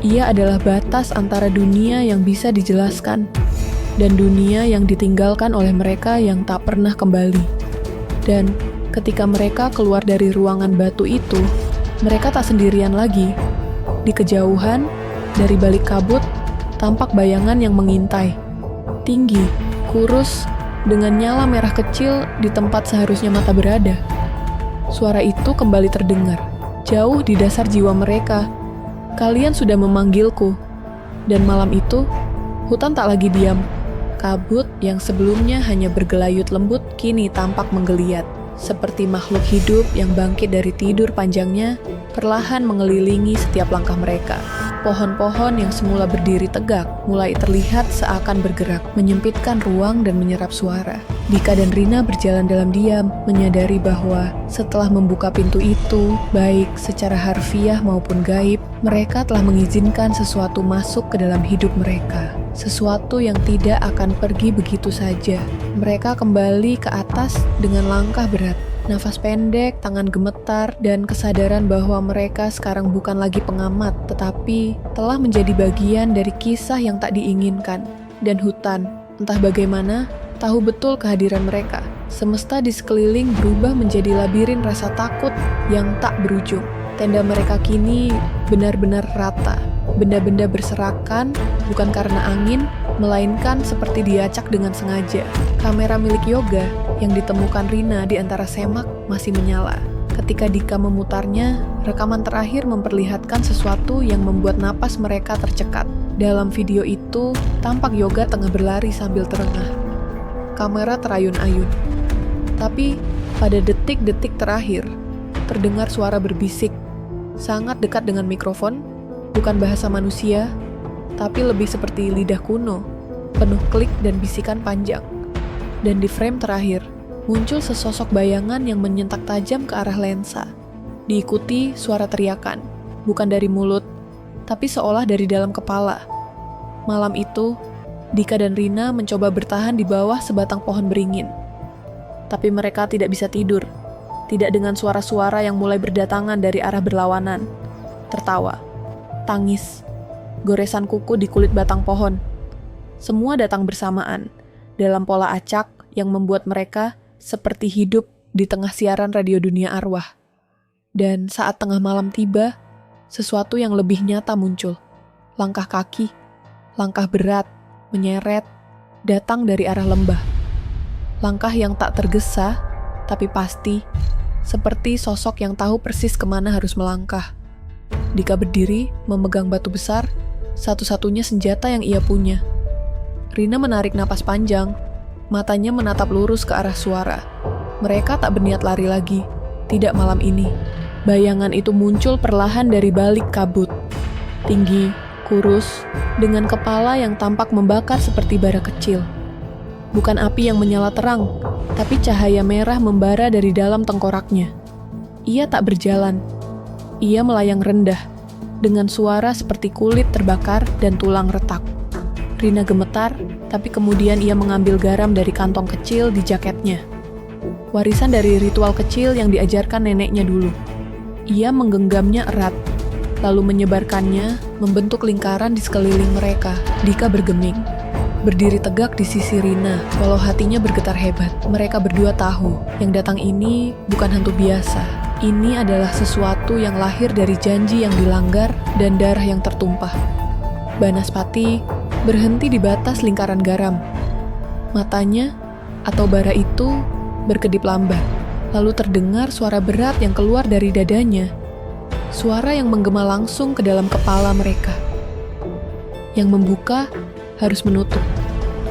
Ia adalah batas antara dunia yang bisa dijelaskan dan dunia yang ditinggalkan oleh mereka yang tak pernah kembali. Dan ketika mereka keluar dari ruangan batu itu, mereka tak sendirian lagi. Di kejauhan, dari balik kabut, tampak bayangan yang mengintai. Tinggi, kurus, dengan nyala merah kecil di tempat seharusnya mata berada. Suara itu kembali terdengar, jauh di dasar jiwa mereka. Kalian sudah memanggilku. Dan malam itu, hutan tak lagi diam. Kabut yang sebelumnya hanya bergelayut lembut kini tampak menggeliat. Seperti makhluk hidup yang bangkit dari tidur panjangnya, perlahan mengelilingi setiap langkah mereka. Pohon-pohon yang semula berdiri tegak mulai terlihat seakan bergerak, menyempitkan ruang dan menyerap suara. Dika dan Rina berjalan dalam diam, menyadari bahwa setelah membuka pintu itu, baik secara harfiah maupun gaib, mereka telah mengizinkan sesuatu masuk ke dalam hidup mereka. Sesuatu yang tidak akan pergi begitu saja. Mereka kembali ke atas dengan langkah berat. Nafas pendek, tangan gemetar, dan kesadaran bahwa mereka sekarang bukan lagi pengamat, tetapi telah menjadi bagian dari kisah yang tak diinginkan. Dan hutan, entah bagaimana, tahu betul kehadiran mereka. Semesta di sekeliling berubah menjadi labirin rasa takut yang tak berujung. Tenda mereka kini benar-benar rata. Benda-benda berserakan, bukan karena angin, melainkan seperti diacak dengan sengaja. Kamera milik Yoga yang ditemukan Rina di antara semak masih menyala. Ketika Dika memutarnya, rekaman terakhir memperlihatkan sesuatu yang membuat napas mereka tercekat. Dalam video itu, tampak Yoga tengah berlari sambil terengah. Kamera terayun-ayun. Tapi, pada detik-detik terakhir, terdengar suara berbisik, sangat dekat dengan mikrofon, bukan bahasa manusia, tapi lebih seperti lidah kuno, penuh klik dan bisikan panjang. Dan di frame terakhir, muncul sesosok bayangan yang menyentak tajam ke arah lensa. Diikuti suara teriakan, bukan dari mulut, tapi seolah dari dalam kepala. Malam itu, Dika dan Rina mencoba bertahan di bawah sebatang pohon beringin. Tapi mereka tidak bisa tidur, tidak dengan suara-suara yang mulai berdatangan dari arah berlawanan. Tertawa, tangis, goresan kuku di kulit batang pohon. Semua datang bersamaan, dalam pola acak yang membuat mereka seperti hidup di tengah siaran radio dunia arwah. Dan saat tengah malam tiba, sesuatu yang lebih nyata muncul. Langkah kaki, langkah berat, menyeret, datang dari arah lembah. Langkah yang tak tergesa, tapi pasti, seperti sosok yang tahu persis kemana harus melangkah. Dika berdiri, memegang batu besar, satu-satunya senjata yang ia punya. Rina menarik napas panjang, matanya menatap lurus ke arah suara. Mereka tak berniat lari lagi. Tidak malam ini. Bayangan itu muncul perlahan dari balik kabut. Tinggi, kurus, dengan kepala yang tampak membakar seperti bara kecil. Bukan api yang menyala terang, tapi cahaya merah membara dari dalam tengkoraknya. Ia tak berjalan. Ia melayang rendah, dengan suara seperti kulit terbakar dan tulang retak. Rina gemetar, tapi kemudian ia mengambil garam dari kantong kecil di jaketnya. Warisan dari ritual kecil yang diajarkan neneknya dulu. Ia menggenggamnya erat, lalu menyebarkannya, membentuk lingkaran di sekeliling mereka. Dika bergeming, berdiri tegak di sisi Rina, walau hatinya bergetar hebat. Mereka berdua tahu, yang datang ini bukan hantu biasa. Ini adalah sesuatu yang lahir dari janji yang dilanggar dan darah yang tertumpah. Banaspati berhenti di batas lingkaran garam. Matanya, atau bara itu, berkedip lambat. Lalu terdengar suara berat yang keluar dari dadanya. Suara yang menggema langsung ke dalam kepala mereka. Yang membuka harus menutup.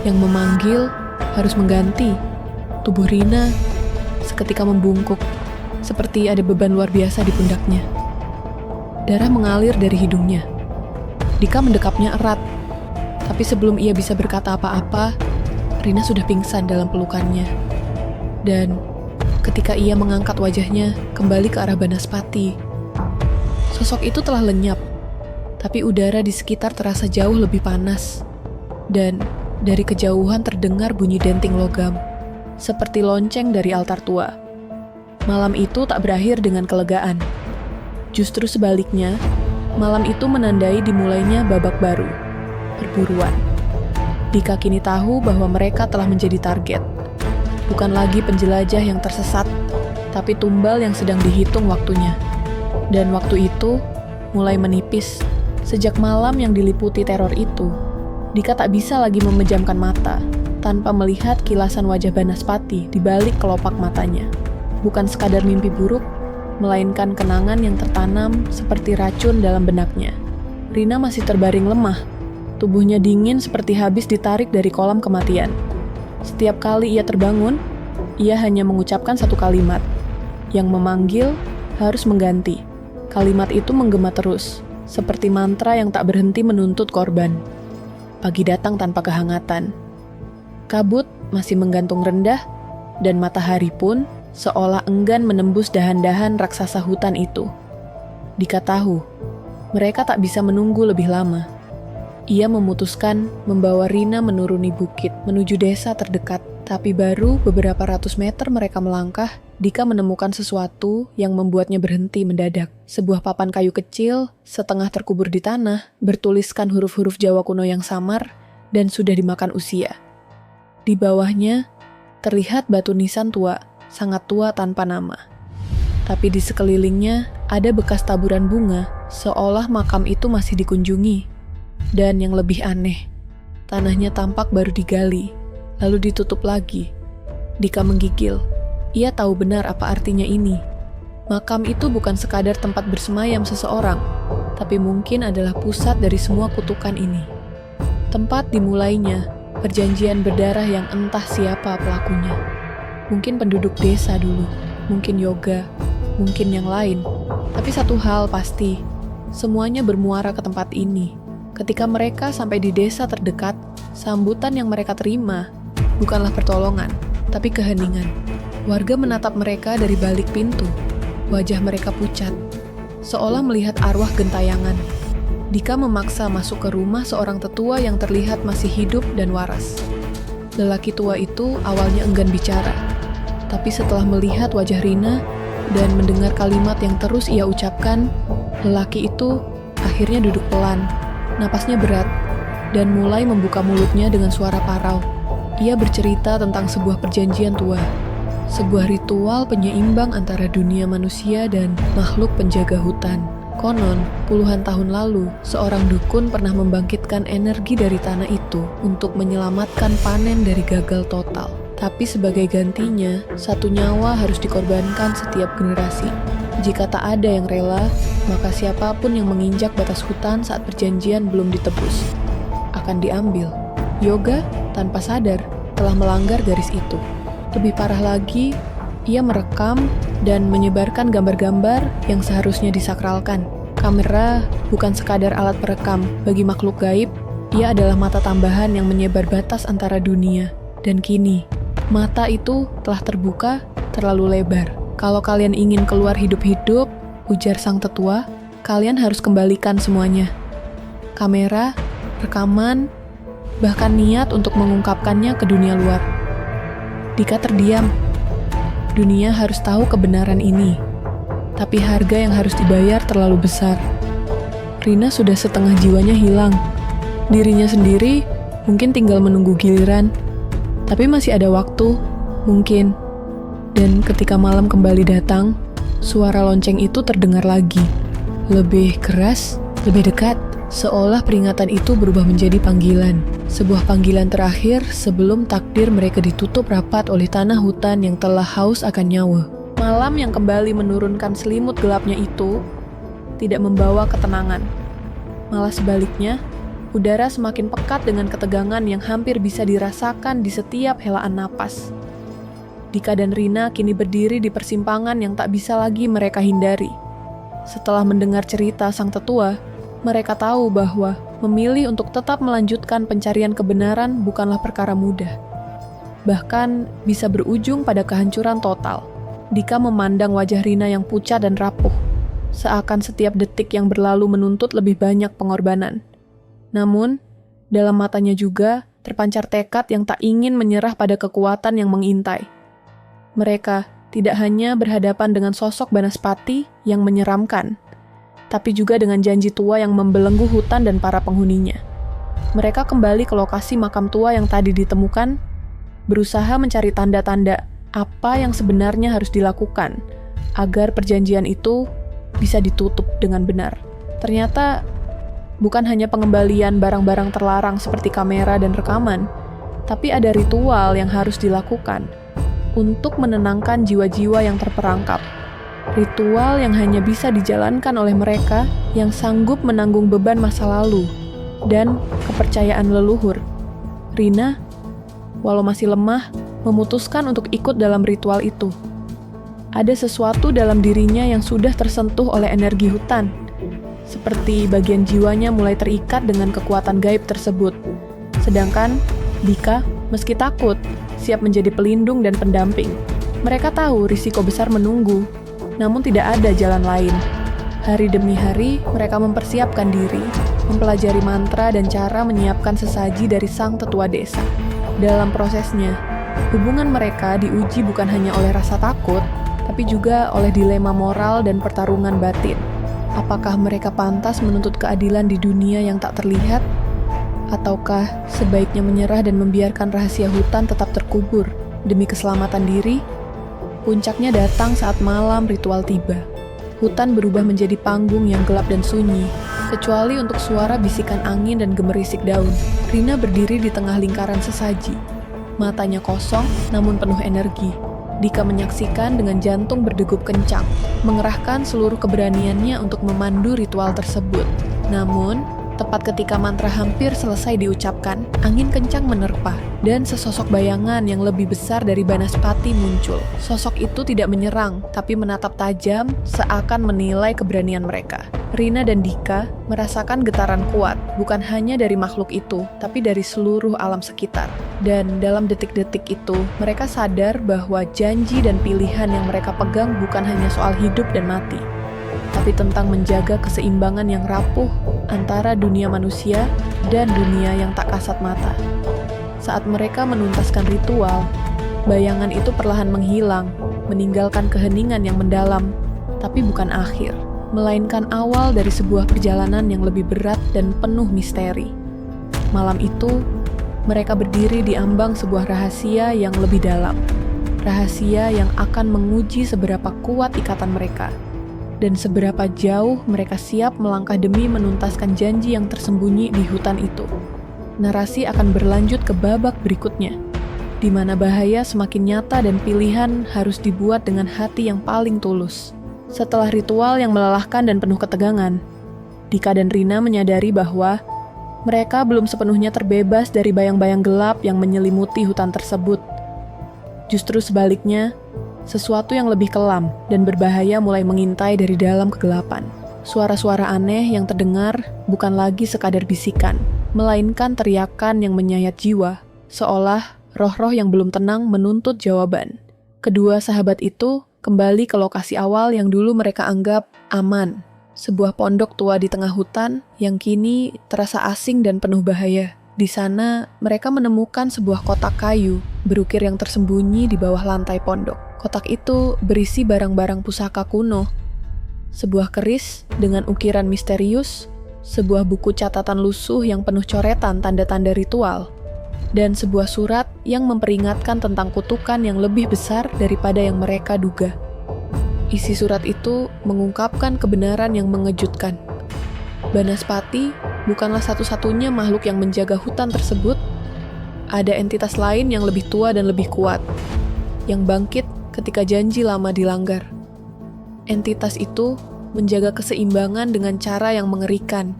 Yang memanggil harus mengganti. Tubuh Rina seketika membungkuk, seperti ada beban luar biasa di pundaknya. Darah mengalir dari hidungnya. Dika mendekapnya erat. Tapi sebelum ia bisa berkata apa-apa, Rina sudah pingsan dalam pelukannya. Dan ketika ia mengangkat wajahnya kembali ke arah Banaspati, sosok itu telah lenyap, tapi udara di sekitar terasa jauh lebih panas. Dan dari kejauhan terdengar bunyi denting logam, seperti lonceng dari altar tua. Malam itu tak berakhir dengan kelegaan. Justru sebaliknya, malam itu menandai dimulainya babak baru, perburuan. Dika kini tahu bahwa mereka telah menjadi target. Bukan lagi penjelajah yang tersesat, tapi tumbal yang sedang dihitung waktunya. Dan waktu itu mulai menipis. Sejak malam yang diliputi teror itu, Dika tak bisa lagi memejamkan mata tanpa melihat kilasan wajah Banaspati di balik kelopak matanya. Bukan sekadar mimpi buruk, melainkan kenangan yang tertanam seperti racun dalam benaknya. Rina masih terbaring lemah. Tubuhnya dingin seperti habis ditarik dari kolam kematian. Setiap kali ia terbangun, ia hanya mengucapkan satu kalimat. Yang memanggil harus mengganti. Kalimat itu menggema terus, seperti mantra yang tak berhenti menuntut korban. Pagi datang tanpa kehangatan. Kabut masih menggantung rendah, dan matahari pun seolah enggan menembus dahan-dahan raksasa hutan itu. Dika tahu, mereka tak bisa menunggu lebih lama. Ia memutuskan membawa Rina menuruni bukit menuju desa terdekat. Tapi baru beberapa ratus meter mereka melangkah, Dika menemukan sesuatu yang membuatnya berhenti mendadak. Sebuah papan kayu kecil, setengah terkubur di tanah, bertuliskan huruf-huruf Jawa kuno yang samar dan sudah dimakan usia. Di bawahnya, terlihat batu nisan tua, sangat tua tanpa nama. Tapi di sekelilingnya ada bekas taburan bunga, seolah makam itu masih dikunjungi. Dan yang lebih aneh, tanahnya tampak baru digali, lalu ditutup lagi. Dika menggigil. Ia tahu benar apa artinya ini. Makam itu bukan sekadar tempat bersemayam seseorang, tapi mungkin adalah pusat dari semua kutukan ini. Tempat dimulainya perjanjian berdarah yang entah siapa pelakunya. Mungkin penduduk desa dulu, mungkin yoga, mungkin yang lain. Tapi satu hal pasti, semuanya bermuara ke tempat ini. Ketika mereka sampai di desa terdekat, sambutan yang mereka terima bukanlah pertolongan, tapi keheningan. Warga menatap mereka dari balik pintu. Wajah mereka pucat, seolah melihat arwah gentayangan. Dika memaksa masuk ke rumah seorang tetua yang terlihat masih hidup dan waras. Lelaki tua itu awalnya enggan bicara, tapi setelah melihat wajah Rina dan mendengar kalimat yang terus ia ucapkan, lelaki itu akhirnya duduk pelan. Napasnya berat, dan mulai membuka mulutnya dengan suara parau. Ia bercerita tentang sebuah perjanjian tua, sebuah ritual penyeimbang antara dunia manusia dan makhluk penjaga hutan. Konon, puluhan tahun lalu, seorang dukun pernah membangkitkan energi dari tanah itu untuk menyelamatkan panen dari gagal total. Tapi sebagai gantinya, satu nyawa harus dikorbankan setiap generasi. Jika tak ada yang rela, maka siapapun yang menginjak batas hutan saat perjanjian belum ditebus akan diambil. Yoga, tanpa sadar, telah melanggar garis itu. Lebih parah lagi, ia merekam dan menyebarkan gambar-gambar yang seharusnya disakralkan. Kamera bukan sekadar alat perekam. Bagi makhluk gaib, ia adalah mata tambahan yang menyebar batas antara dunia. Dan kini, mata itu telah terbuka terlalu lebar. Kalau kalian ingin keluar hidup-hidup, ujar sang tetua, kalian harus kembalikan semuanya. Kamera, rekaman, bahkan niat untuk mengungkapkannya ke dunia luar. Dika terdiam. Dunia harus tahu kebenaran ini. Tapi harga yang harus dibayar terlalu besar. Rina sudah setengah jiwanya hilang. Dirinya sendiri mungkin tinggal menunggu giliran. Tapi masih ada waktu, mungkin. Dan ketika malam kembali datang, suara lonceng itu terdengar lagi. Lebih keras, lebih dekat. Seolah peringatan itu berubah menjadi panggilan. Sebuah panggilan terakhir sebelum takdir mereka ditutup rapat oleh tanah hutan yang telah haus akan nyawa. Malam yang kembali menurunkan selimut gelapnya itu tidak membawa ketenangan. Malah sebaliknya, udara semakin pekat dengan ketegangan yang hampir bisa dirasakan di setiap helaan napas. Dika dan Rina kini berdiri di persimpangan yang tak bisa lagi mereka hindari. Setelah mendengar cerita sang tetua, mereka tahu bahwa memilih untuk tetap melanjutkan pencarian kebenaran bukanlah perkara mudah. Bahkan bisa berujung pada kehancuran total. Dika memandang wajah Rina yang pucat dan rapuh, seakan setiap detik yang berlalu menuntut lebih banyak pengorbanan. Namun, dalam matanya juga terpancar tekad yang tak ingin menyerah pada kekuatan yang mengintai. Mereka tidak hanya berhadapan dengan sosok Banaspati yang menyeramkan, tapi juga dengan janji tua yang membelenggu hutan dan para penghuninya. Mereka kembali ke lokasi makam tua yang tadi ditemukan, berusaha mencari tanda-tanda apa yang sebenarnya harus dilakukan agar perjanjian itu bisa ditutup dengan benar. Ternyata bukan hanya pengembalian barang-barang terlarang seperti kamera dan rekaman, tapi ada ritual yang harus dilakukan untuk menenangkan jiwa-jiwa yang terperangkap. Ritual yang hanya bisa dijalankan oleh mereka yang sanggup menanggung beban masa lalu dan kepercayaan leluhur. Rina, walau masih lemah, memutuskan untuk ikut dalam ritual itu. Ada sesuatu dalam dirinya yang sudah tersentuh oleh energi hutan, seperti bagian jiwanya mulai terikat dengan kekuatan gaib tersebut. Sedangkan Dika, meski takut, siap menjadi pelindung dan pendamping. Mereka tahu risiko besar menunggu, namun tidak ada jalan lain. Hari demi hari, mereka mempersiapkan diri, mempelajari mantra dan cara menyiapkan sesaji dari sang tetua desa. Dalam prosesnya, hubungan mereka diuji bukan hanya oleh rasa takut, tapi juga oleh dilema moral dan pertarungan batin. Apakah mereka pantas menuntut keadilan di dunia yang tak terlihat? Ataukah sebaiknya menyerah dan membiarkan rahasia hutan tetap terkubur demi keselamatan diri? Puncaknya datang saat malam ritual tiba. Hutan berubah menjadi panggung yang gelap dan sunyi, kecuali untuk suara bisikan angin dan gemerisik daun. Rina berdiri di tengah lingkaran sesaji. Matanya kosong, namun penuh energi. Dika menyaksikan dengan jantung berdegup kencang, mengerahkan seluruh keberaniannya untuk memandu ritual tersebut. Namun, tepat ketika mantra hampir selesai diucapkan, angin kencang menerpa, dan sesosok bayangan yang lebih besar dari Banaspati muncul. Sosok itu tidak menyerang, tapi menatap tajam, seakan menilai keberanian mereka. Rina dan Dika merasakan getaran kuat, bukan hanya dari makhluk itu, tapi dari seluruh alam sekitar. Dan dalam detik-detik itu, mereka sadar bahwa janji dan pilihan yang mereka pegang bukan hanya soal hidup dan mati, tapi tentang menjaga keseimbangan yang rapuh antara dunia manusia dan dunia yang tak kasat mata. Saat mereka menuntaskan ritual, bayangan itu perlahan menghilang, meninggalkan keheningan yang mendalam, tapi bukan akhir, melainkan awal dari sebuah perjalanan yang lebih berat dan penuh misteri. Malam itu, mereka berdiri di ambang sebuah rahasia yang lebih dalam, rahasia yang akan menguji seberapa kuat ikatan mereka, dan seberapa jauh mereka siap melangkah demi menuntaskan janji yang tersembunyi di hutan itu. Narasi akan berlanjut ke babak berikutnya, di mana bahaya semakin nyata dan pilihan harus dibuat dengan hati yang paling tulus. Setelah ritual yang melelahkan dan penuh ketegangan, Dika dan Rina menyadari bahwa mereka belum sepenuhnya terbebas dari bayang-bayang gelap yang menyelimuti hutan tersebut. Justru sebaliknya, Sesuatu yang lebih kelam dan berbahaya mulai mengintai dari dalam kegelapan. Suara-suara aneh yang terdengar bukan lagi sekadar bisikan, melainkan teriakan yang menyayat jiwa, seolah roh-roh yang belum tenang menuntut jawaban. Kedua sahabat itu kembali ke lokasi awal yang dulu mereka anggap aman. Sebuah pondok tua di tengah hutan yang kini terasa asing dan penuh bahaya. Di sana, mereka menemukan sebuah kotak kayu berukir yang tersembunyi di bawah lantai pondok. Kotak itu berisi barang-barang pusaka kuno, sebuah keris dengan ukiran misterius, sebuah buku catatan lusuh yang penuh coretan tanda-tanda ritual, dan sebuah surat yang memperingatkan tentang kutukan yang lebih besar daripada yang mereka duga. Isi surat itu mengungkapkan kebenaran yang mengejutkan. Banaspati bukanlah satu-satunya makhluk yang menjaga hutan tersebut. Ada entitas lain yang lebih tua dan lebih kuat, yang bangkit ketika janji lama dilanggar. Entitas itu menjaga keseimbangan dengan cara yang mengerikan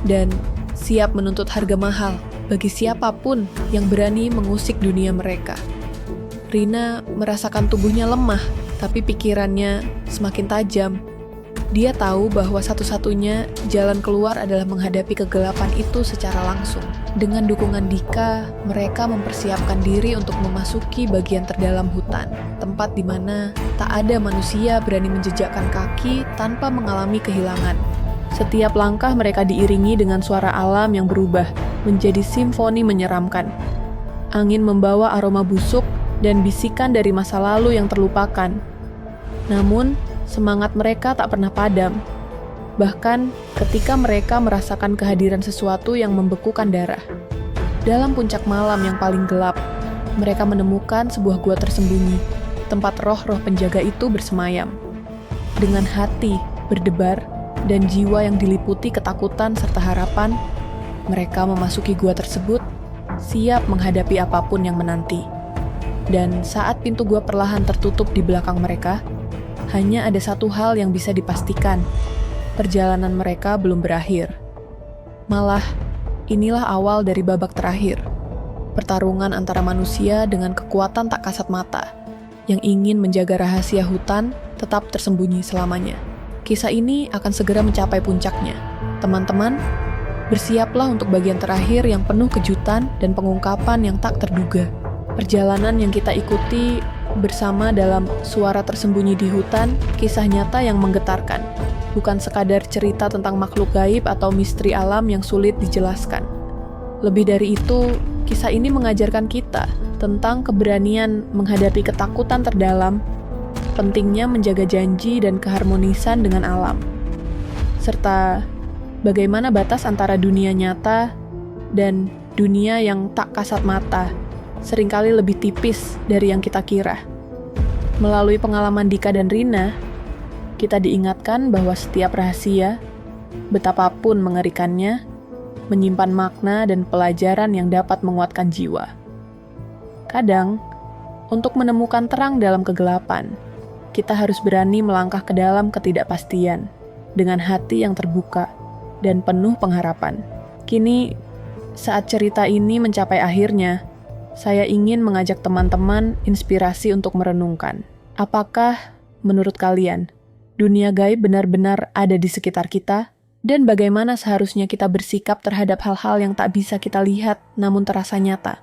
dan siap menuntut harga mahal bagi siapapun yang berani mengusik dunia mereka. Rina merasakan tubuhnya lemah, tapi pikirannya semakin tajam. Dia tahu bahwa satu-satunya jalan keluar adalah menghadapi kegelapan itu secara langsung. Dengan dukungan Dika, mereka mempersiapkan diri untuk memasuki bagian terdalam hutan, tempat di mana tak ada manusia berani menjejakkan kaki tanpa mengalami kehilangan. Setiap langkah mereka diiringi dengan suara alam yang berubah menjadi simfoni menyeramkan. Angin membawa aroma busuk dan bisikan dari masa lalu yang terlupakan. Namun, semangat mereka tak pernah padam. Bahkan ketika mereka merasakan kehadiran sesuatu yang membekukan darah. Dalam puncak malam yang paling gelap, mereka menemukan sebuah gua tersembunyi, tempat roh-roh penjaga itu bersemayam. Dengan hati berdebar dan jiwa yang diliputi ketakutan serta harapan, mereka memasuki gua tersebut, siap menghadapi apapun yang menanti. Dan saat pintu gua perlahan tertutup di belakang mereka, hanya ada satu hal yang bisa dipastikan, perjalanan mereka belum berakhir. Malah, inilah awal dari babak terakhir, pertarungan antara manusia dengan kekuatan tak kasat mata, yang ingin menjaga rahasia hutan tetap tersembunyi selamanya. Kisah ini akan segera mencapai puncaknya. Teman-teman, bersiaplah untuk bagian terakhir yang penuh kejutan dan pengungkapan yang tak terduga. Perjalanan yang kita ikuti bersama dalam Suara Tersembunyi di Hutan, kisah nyata yang menggetarkan. Bukan sekadar cerita tentang makhluk gaib atau misteri alam yang sulit dijelaskan. Lebih dari itu, kisah ini mengajarkan kita tentang keberanian menghadapi ketakutan terdalam, pentingnya menjaga janji dan keharmonisan dengan alam, serta bagaimana batas antara dunia nyata dan dunia yang tak kasat mata seringkali lebih tipis dari yang kita kira. Melalui pengalaman Dika dan Rina, kita diingatkan bahwa setiap rahasia, betapapun mengerikannya, menyimpan makna dan pelajaran yang dapat menguatkan jiwa. Kadang, untuk menemukan terang dalam kegelapan, kita harus berani melangkah ke dalam ketidakpastian, dengan hati yang terbuka dan penuh pengharapan. Kini, saat cerita ini mencapai akhirnya, saya ingin mengajak teman-teman inspirasi untuk merenungkan. Apakah, menurut kalian, dunia gaib benar-benar ada di sekitar kita? Dan bagaimana seharusnya kita bersikap terhadap hal-hal yang tak bisa kita lihat namun terasa nyata?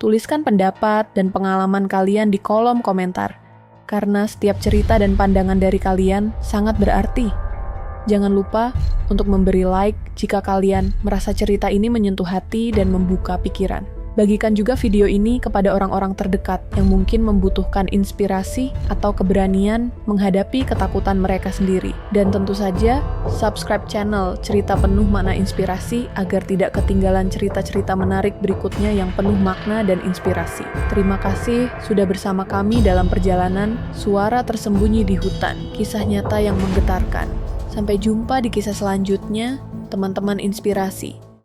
Tuliskan pendapat dan pengalaman kalian di kolom komentar, karena setiap cerita dan pandangan dari kalian sangat berarti. Jangan lupa untuk memberi like jika kalian merasa cerita ini menyentuh hati dan membuka pikiran. Bagikan juga video ini kepada orang-orang terdekat yang mungkin membutuhkan inspirasi atau keberanian menghadapi ketakutan mereka sendiri. Dan tentu saja, subscribe channel Cerita Penuh Makna Inspirasi agar tidak ketinggalan cerita-cerita menarik berikutnya yang penuh makna dan inspirasi. Terima kasih sudah bersama kami dalam perjalanan Suara Tersembunyi di Hutan, kisah nyata yang menggetarkan. Sampai jumpa di kisah selanjutnya, teman-teman inspirasi.